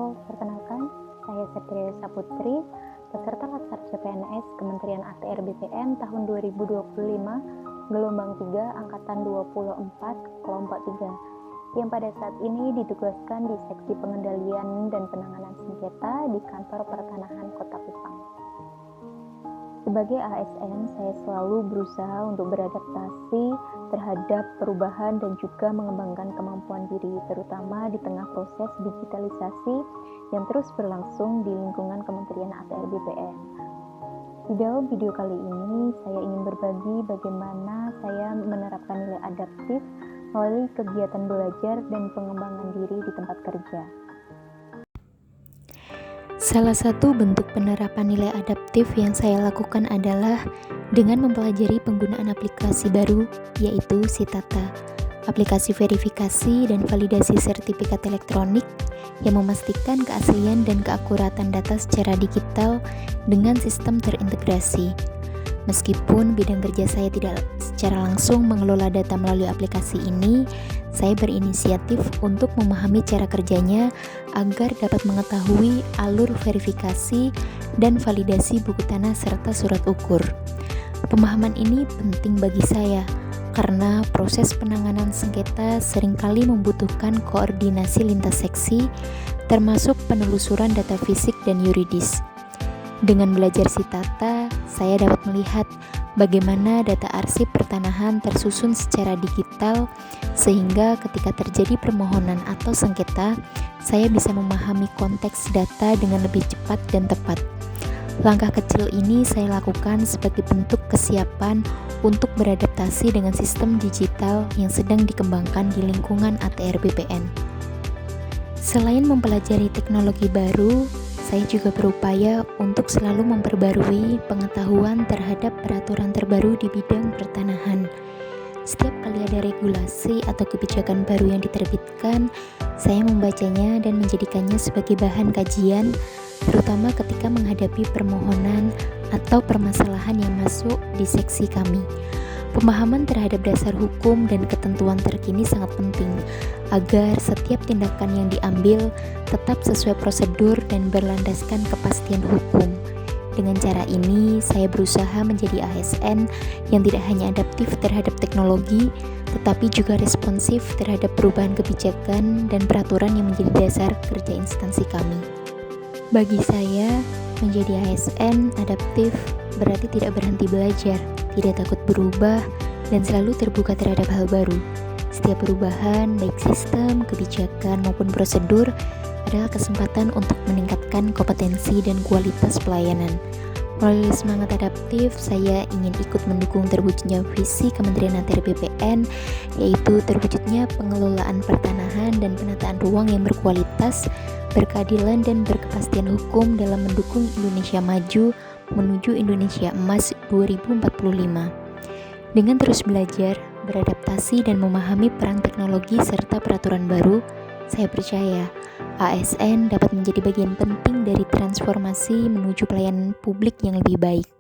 Halo, perkenalkan, saya Satria Saputri, peserta Latsar CPNS Kementerian ATR BPN tahun 2025, gelombang 3, angkatan 24, kelompok 3, yang pada saat ini ditugaskan di Seksi Pengendalian dan Penanganan Sengketa di Kantor Pertanahan Kota Kupang. Sebagai ASN, saya selalu berusaha untuk beradaptasi terhadap perubahan dan juga mengembangkan kemampuan diri, terutama di tengah proses digitalisasi yang terus berlangsung di lingkungan Kementerian ATR BPN. Di dalam video kali ini, saya ingin berbagi bagaimana saya menerapkan nilai adaptif melalui kegiatan belajar dan pengembangan diri di tempat kerja. Salah satu bentuk penerapan nilai adaptif yang saya lakukan adalah dengan mempelajari penggunaan aplikasi baru, yaitu Sitata, aplikasi verifikasi dan validasi sertifikat elektronik yang memastikan keaslian dan keakuratan data secara digital dengan sistem terintegrasi. Meskipun bidang kerja saya tidak secara langsung mengelola data melalui aplikasi ini, saya berinisiatif untuk memahami cara kerjanya agar dapat mengetahui alur verifikasi dan validasi buku tanah serta surat ukur. Pemahaman ini penting bagi saya karena proses penanganan sengketa seringkali membutuhkan koordinasi lintas seksi, termasuk penelusuran data fisik dan yuridis. Dengan belajar Sitata, saya dapat melihat bagaimana data arsip pertanahan tersusun secara digital sehingga ketika terjadi permohonan atau sengketa, saya bisa memahami konteks data dengan lebih cepat dan tepat. Langkah kecil ini saya lakukan sebagai bentuk kesiapan untuk beradaptasi dengan sistem digital yang sedang dikembangkan di lingkungan ATR BPN. Selain mempelajari teknologi baru, saya juga berupaya untuk selalu memperbarui pengetahuan terhadap peraturan terbaru di bidang pertanahan. Setiap kali ada regulasi atau kebijakan baru yang diterbitkan, saya membacanya dan menjadikannya sebagai bahan kajian, terutama ketika menghadapi permohonan atau permasalahan yang masuk di seksi kami. Pemahaman terhadap dasar hukum dan ketentuan terkini sangat penting agar setiap tindakan yang diambil tetap sesuai prosedur dan berlandaskan kepastian hukum. Dengan cara ini, saya berusaha menjadi ASN yang tidak hanya adaptif terhadap teknologi, tetapi juga responsif terhadap perubahan kebijakan dan peraturan yang menjadi dasar kerja instansi kami. Bagi saya, menjadi ASN adaptif berarti tidak berhenti belajar, tidak takut berubah, dan selalu terbuka terhadap hal baru. Setiap perubahan, baik sistem, kebijakan, maupun prosedur, adalah kesempatan untuk meningkatkan kompetensi dan kualitas pelayanan. Melalui semangat adaptif, saya ingin ikut mendukung terwujudnya visi Kementerian ATR BPN, yaitu terwujudnya pengelolaan pertanahan dan penataan ruang yang berkualitas, berkeadilan, dan berkepastian hukum dalam mendukung Indonesia maju menuju Indonesia Emas 2045. Dengan terus belajar, beradaptasi, dan memahami peran teknologi serta peraturan baru, saya percaya ASN dapat menjadi bagian penting dari transformasi menuju pelayanan publik yang lebih baik.